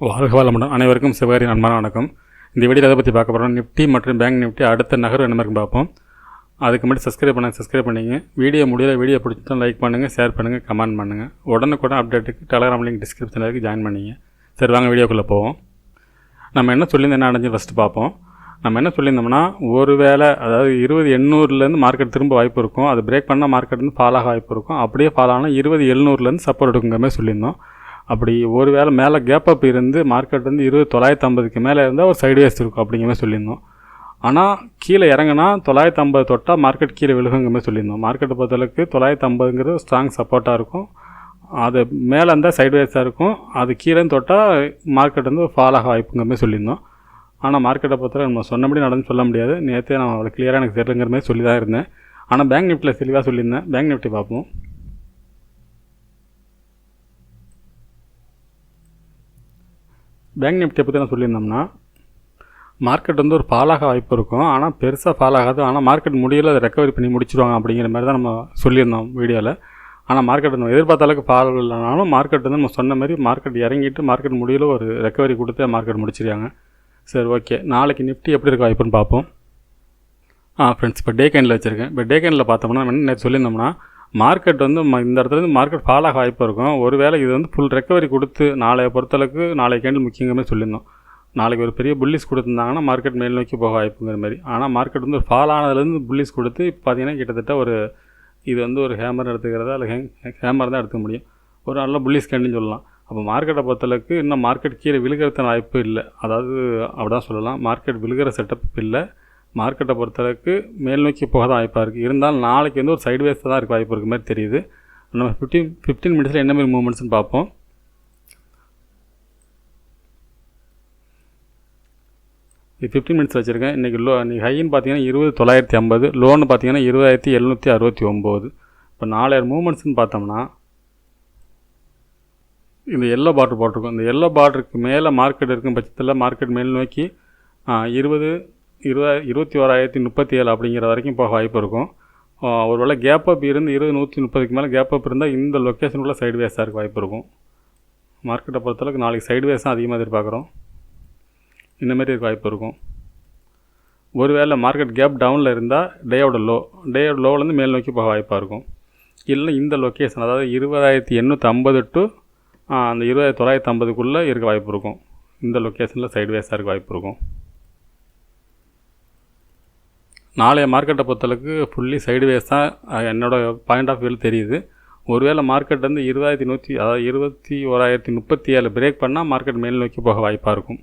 வாழ்க வளமுடன். அனைவருக்கும் சிவகாரி அன்பான வணக்கம். இந்த வீடியோ அதை பற்றி பார்க்க போகிறோம். நிஃப்டி மற்றும் பேங்க் நிஃப்டி அடுத்த நகர் என்ன மாதிரி பார்ப்போம். அதுக்கு முன்னாடி சப்ஸ்கிரைப் பண்ணிங்க. வீடியோ முடியல, வீடியோ பிடிச்சிட்டா லைக் பண்ணுங்கள், ஷேர் பண்ணுங்கள், கமெண்ட் பண்ணுங்கள். உடனுக்குடன் அப்டேட்டுக்கு டெலகிராம் லிங்க் டிஸ்கிரிப்ஷனில் இருக்குது, ஜாயின் பண்ணிங்க. சரி, வாங்க வீடியோக்குள்ளே போவோம். நம்ம என்ன சொல்லியிருந்தோம், என்ன அடைஞ்சு ஃபஸ்ட்டு பார்ப்போம். நம்ம என்ன சொல்லியிருந்தோம்னா, ஒரு வேளை அதாவது 20,800 மார்க்கெட் திரும்ப வாய்ப்பு இருக்கும். அது பிரேக் பண்ணால் மார்க்கெட் வந்து ஃபால் ஆக வாய்ப்பு இருக்கும். அப்படியே ஃபால் ஆனால் 20,700 சப்போர்ட் எடுக்குங்கிற மாதிரி சொல்லியிருந்தோம். அப்படி ஒரு வேளை மேலே கேப் அப் இருந்து மார்க்கெட் வந்து 20,950 மேலே இருந்தால் ஒரு சைட்வேஸ் இருக்கும் அப்படிங்கிற மாதிரி சொல்லியிருந்தோம். ஆனால் கீழே இறங்கினா 950 தொட்டால் மார்க்கெட் கீழே விழுகுங்கிற மாதிரி சொல்லியிருந்தோம். மார்க்கெட்டை பொறுத்தளவுக்கு 950ங்கிறது ஸ்ட்ராங் சப்போர்ட்டாக இருக்கும். அது மேலே இருந்தால் சைட்வேஸாக இருக்கும். அது கீழே தொட்டால் மார்க்கெட் வந்து ஃபால் ஆக வாய்ப்புங்கிற மாதிரி சொல்லியிருந்தோம். ஆனால் மார்க்கெட்டை பொறுத்தவரை நம்ம சொன்னபடி நடந்து சொல்ல முடியாது. நேற்றே நான் அவ்வளோ கிளியராக எனக்கு தெரியலங்கிற மாதிரி சொல்லி தான் இருந்தேன். ஆனால் பேங்க் நிஃப்டியில் தெளிவாக சொல்லியிருந்தேன். பேங்க் நிஃப்டி பார்ப்போம். பேங்க் நிஃப்டியை பற்றி நான் சொல்லியிருந்தோம்னா, மார்க்கெட் வந்து ஒரு ஃபால் ஆக வாய்ப்பு இருக்கும். ஆனால் பெருசாக ஃபால் ஆகாது. ஆனால் மார்க்கெட் முடியல, அதை ரெக்கவரி பண்ணி முடிச்சிடுவாங்க அப்படிங்கிற மாதிரி தான் நம்ம சொல்லியிருந்தோம் வீடியோவில். ஆனால் மார்க்கெட் நம்ம எதிர்பார்த்த அளவுக்கு ஃபால் இல்லைனாலும் மார்க்கெட் வந்து நம்ம சொன்ன மாதிரி மார்க்கெட் இறங்கிட்டு மார்க்கெட் முடியல ஒரு ரெக்கவரி கொடுத்து மார்க்கெட் முடிச்சிருக்காங்க. சரி, ஓகே. நாளைக்கு நிஃப்டி எப்படி இருக்க வாய்ப்புன்னு பார்ப்போம். ஃப்ரெண்ட்ஸ், இப்போ டே கேண்டில் வச்சுருக்கேன். இப்போ டே கேண்டில் பார்த்தோம்னா என்ன சொல்லியிருந்தோம்னா, மார்க்கெட் வந்து இந்த இடத்துல மார்க்கெட் ஃபால் ஆக வாய்ப்பு இருக்கும். ஒருவேளை இது வந்து ஃபுல் ரெக்கவரி கொடுத்து நாளைய பொறுத்தளவுக்கு நாளைய கேண்டில் முக்கியங்கிற மாதிரி சொல்லியிருந்தோம். நாளைக்கு ஒரு பெரிய புல்லிஸ் கொடுத்துருந்தாங்கன்னா மார்க்கெட் மேல் நோக்கி போக வாய்ப்புங்கிற மாதிரி. ஆனால் மார்க்கெட் வந்து ஒரு ஃபால் ஆனதுலேருந்து புல்லிஸ் கொடுத்து இப்போ பார்த்தீங்கன்னா கிட்டத்தட்ட ஒரு இது வந்து ஒரு ஹேமர் எடுத்துக்கிறதா இல்லை ஹேமர் தான் எடுத்துக்க முடியும். ஒரு நல்ல புல்லிஸ் கேண்டில்னு சொல்லலாம். அப்போ மார்க்கெட்டை பொறுத்தளவுக்கு இன்னும் மார்க்கெட் கீழே விழுகிறதுன வாய்ப்பு இல்லை. அதாவது அப்படி தான் சொல்லலாம். மார்க்கெட் விழுகிற செட்டப் இல்லை. மார்க்கெட்டை பொறுத்தளவுக்கு மேல் நோக்கி போக தான் வாய்ப்பாக இருக்குது. இருந்தாலும் நாளைக்கு வந்து ஒரு சைட்வேஸாக தான் இருக்க வாய்ப்பு இருக்க மாதிரி தெரியுது. நம்ம 15 மினிட்ஸில் என்ன மாதிரி மூவ்மெண்ட்ஸ்னு பார்ப்போம். இது 15 மினிட்ஸ் வச்சுருக்கேன். இன்றைக்கி இன்றைக்கி ஹைன்னு பார்த்தீங்கன்னா 20,950, லோன்னு பார்த்தீங்கன்னா 20,769. இப்போ 4 மூவ்மெண்ட்ஸ்னு பார்த்தோம்னா, இந்த எல்லோ பார்டர் போட்டிருக்கோம். இந்த எல்லோ பார்டருக்கு மேலே மார்க்கெட் இருக்கும் பட்சத்தில் மார்க்கெட் மேல் நோக்கி 21,037 அப்படிங்கிற வரைக்கும் போக வாய்ப்பு இருக்கும். ஒரு வேளை கேப் அப் இருந்து 20,130 மேலே கேப் அப் இருந்தால் இந்த லொக்கேஷனுக்குள்ளே சைட்வேஸாக இருக்க வாய்ப்பு இருக்கும். மார்க்கெட்டை பொறுத்தளவுக்கு நாளைக்கு சைட்வேஸ் தான் அதிகமாக எதிர்பார்க்குறோம். இந்தமாரி இருக்க வாய்ப்பு இருக்கும். ஒருவேளை மார்க்கெட் கேப் டவுனில் இருந்தால் டேயோட லோவிலேருந்து மேல் நோக்கி போக வாய்ப்பாக இருக்கும். இல்லைன்னா இந்த லொக்கேஷன் அதாவது 20,850 டு அந்த 20,950க்குள்ளே இருக்க வாய்ப்பு இருக்கும். இந்த லொக்கேஷனில் சைட்வேஸாக இருக்க வாய்ப்பு இருக்கும். நாளைய மார்க்கெட்டை பொறுத்தளவுக்கு ஃபுல்லி சைடுவேஸ் தான் என்னோடய பாயிண்ட் ஆஃப் வியூவில் தெரியுது. ஒருவேளை மார்க்கெட் வந்து 21,37 பிரேக் பண்ணால் மார்க்கெட் மேல் நோக்கி போக வாய்ப்பாக இருக்கும்.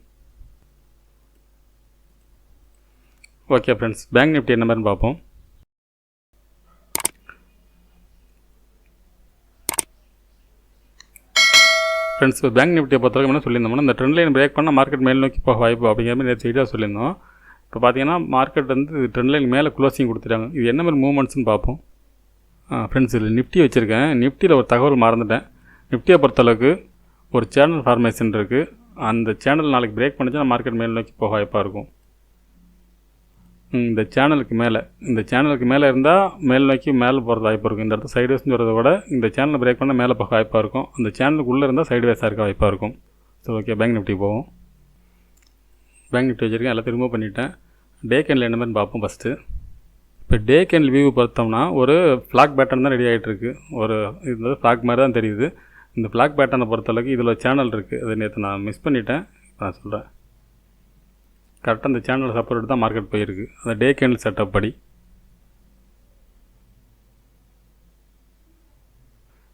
ஓகே ஃப்ரெண்ட்ஸ், பேங்க் நிஃப்டி என்ன மாதிரின்னு பார்ப்போம். ஃப்ரெண்ட்ஸ், இப்போ பேங்க் நிஃப்டியை பொறுத்தவரைக்கும் என்ன சொல்லியிருந்தோம்னா, இந்த ட்ரெண்ட் லைன் பிரேக் பண்ணால் மார்க்கெட் மேல் நோக்கி போக வாய்ப்பு அப்படிங்கிற மாதிரி நேற்று வீடியோ சொல்லியிருந்தோம். இப்போ பார்த்தீங்கன்னா மார்க்கெட் வந்து ட்ரெண்ட் லைன் மேலே க்ளோசிங் கொடுத்துட்டாங்க. இது என்ன மாதிரி மூவ்மெண்ட்ஸ்னு பார்ப்போம். ஃப்ரெண்ட்ஸ், இதில் நிஃப்டி வச்சுருக்கேன். நிஃப்டியில் ஒரு தகவல் மறந்துட்டேன். நிஃப்டியை பொறுத்தளவுக்கு ஒரு சேனல் ஃபார்மேஷன் இருக்குது. அந்த சேனல் நாளைக்கு பிரேக் பண்ணிச்சுன்னா மார்க்கெட் மேல் நோக்கி போக வாய்ப்பாக இருக்கும். இந்த சேனலுக்கு மேலே இருந்தால் மேல் நோக்கி மேலே போகிறது வாய்ப்பு இருக்கும். இந்த இடத்துல சைட்வேஸ்னு சொல்கிறத விட இந்த சேனலை பிரேக் பண்ணால் மேலே போக வாய்ப்பாக இருக்கும். அந்த சேனலுக்கு உள்ளே இருந்தால் சைட்வேஸாக இருக்க வாய்ப்பாக இருக்கும். ஸோ ஓகே, பேங்க் நிஃப்டி போவோம். பேங்க் நிஃப்டி வச்சுருக்கேன், எல்லாத்தையும் ரிமூவ் பண்ணிவிட்டேன். டே கேண்டில் என்ன மாதிரி பார்ப்போம் ஃபஸ்ட்டு. இப்போ டே கேண்டில் வியூ பார்த்தோம்னா ஒரு ஃப்ளாக் பேட்டர்ன் தான் ரெடி ஆகிட்டுருக்கு. ஒரு இது வந்து ஃப்ளாக் மாதிரி தான் தெரியுது. இந்த ஃப்ளாக் பேட்டர்னை பொறுத்தளவுக்கு இதில் சேனல் இருக்குது. அது நேற்று நான் மிஸ் பண்ணிட்டேன், இப்போ நான் சொல்கிறேன். கரெக்டாக அந்த சேனல் சப்போர்ட் தான் மார்க்கெட் போயிருக்கு. அந்த டே கேண்டில் செட்டப் படி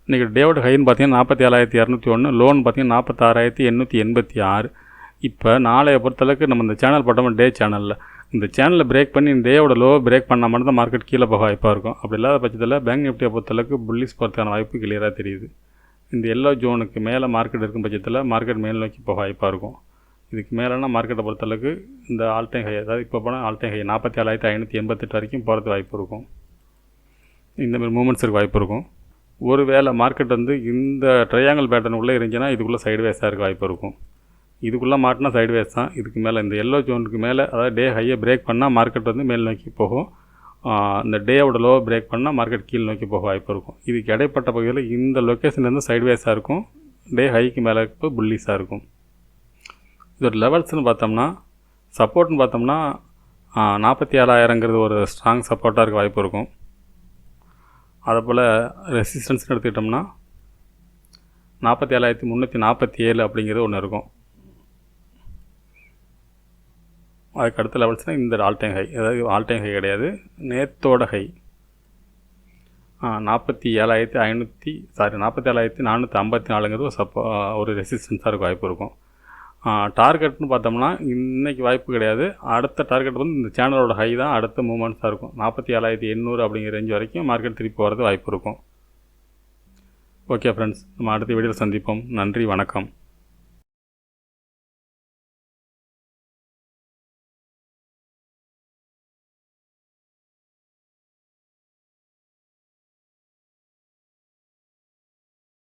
இன்றைக்கி டேவோட ஹைன்னு பார்த்தீங்கன்னா 47,201, லோன் பார்த்தீங்கன்னா 46,886. இப்போ நாளைய பொறுத்தளவுக்கு நம்ம இந்த சேனல் போட்டோம் டே சேனலில். இந்த சேனலில் பிரேக் பண்ணி இந்த டேவோட லோ பிரேக் பண்ணால் மட்டும் தான் மார்க்கெட் கீழே போக வாய்ப்பாக இருக்கும். அப்படி இல்லாத பட்சத்தில் பேங்க் நிஃப்டியை பொறுத்தளவுக்கு புல்லிஸ் போகிறதுக்கான வாய்ப்பு கிளியராக தெரியுது. இந்த எல்லோ ஜோனுக்கு மேலே மார்க்கெட் இருக்கும் பட்சத்தில் மார்க்கெட் மேல் நோக்கி போக வாய்ப்பாக இருக்கும். இதுக்கு மேலேனா மார்க்கெட்டை பொறுத்தளவுக்கு இந்த ஆல் டைம் ஹை, அதாவது இப்போ போனால் ஆல் டைம் ஹை 47,588 வரைக்கும் போகிறது வாய்ப்பு இருக்கும். இந்தமாதிரி மூமெண்ட்ஸ் இருக்க வாய்ப்பு இருக்கும். ஒருவேளை மார்க்கெட் வந்து இந்த ட்ரையாங்கிள் பேட்டர்ன் உள்ளே இருந்துச்சுன்னா இதுக்குள்ளே சைடுவேஸாக இருக்க வாய்ப்பு இருக்கும். இதுக்குள்ளே மாட்டினா சைடுவேஸ் தான். இதுக்கு மேலே இந்த எல்லோ ஜோனுக்கு மேலே அதாவது டே ஹையை பிரேக் பண்ணால் மார்க்கெட் வந்து மேல் நோக்கி போகும். இந்த டேவோட லோவை பிரேக் பண்ணால் மார்க்கெட் கீழ் நோக்கி போக வாய்ப்பு இருக்கும். இதுக்கு இடைப்பட்ட பகுதியில் இந்த லொக்கேஷன்லேருந்து சைடுவேஸாக இருக்கும். டே ஹைக்கு மேலே புல்லிஸாக இருக்கும். இதோட லெவல்ஸ்னு பார்த்தோம்னா சப்போர்ட்னு பார்த்தோம்னா 47,000ங்கிறது ஒரு ஸ்ட்ராங் சப்போர்ட்டாக இருக்க வாய்ப்பு இருக்கும். அதேபோல் ரெசிஸ்டன்ஸ்னு எடுத்துக்கிட்டோம்னா 47,347 அப்படிங்கிறது ஒன்று இருக்கும். அதுக்கு அடுத்த லெவல்ஸ்னால் இந்த ஆல் டைம் ஹை, அதாவது ஆல் டைம் ஹை கிடையாது, நேத்தோட ஹை 47,454ங்கிறது ஒரு ரெசிஸ்டன்ஸாக இருக்க வாய்ப்பு இருக்கும். டார்கெட்னு பார்த்தோம்னா இன்றைக்கி வாய்ப்பு கிடையாது. அடுத்த டார்கெட் வந்து இந்த சேனலோட ஹை தான் அடுத்த மூமெண்ட்ஸாக இருக்கும். 47,800 அப்படிங்கிற ரேஞ்ச் வரைக்கும் மார்க்கெட் திருப்பி போகிறது வாய்ப்பு இருக்கும். ஓகே ஃப்ரெண்ட்ஸ், நம்ம அடுத்த வீடியோவில் சந்திப்போம். நன்றி, வணக்கம்.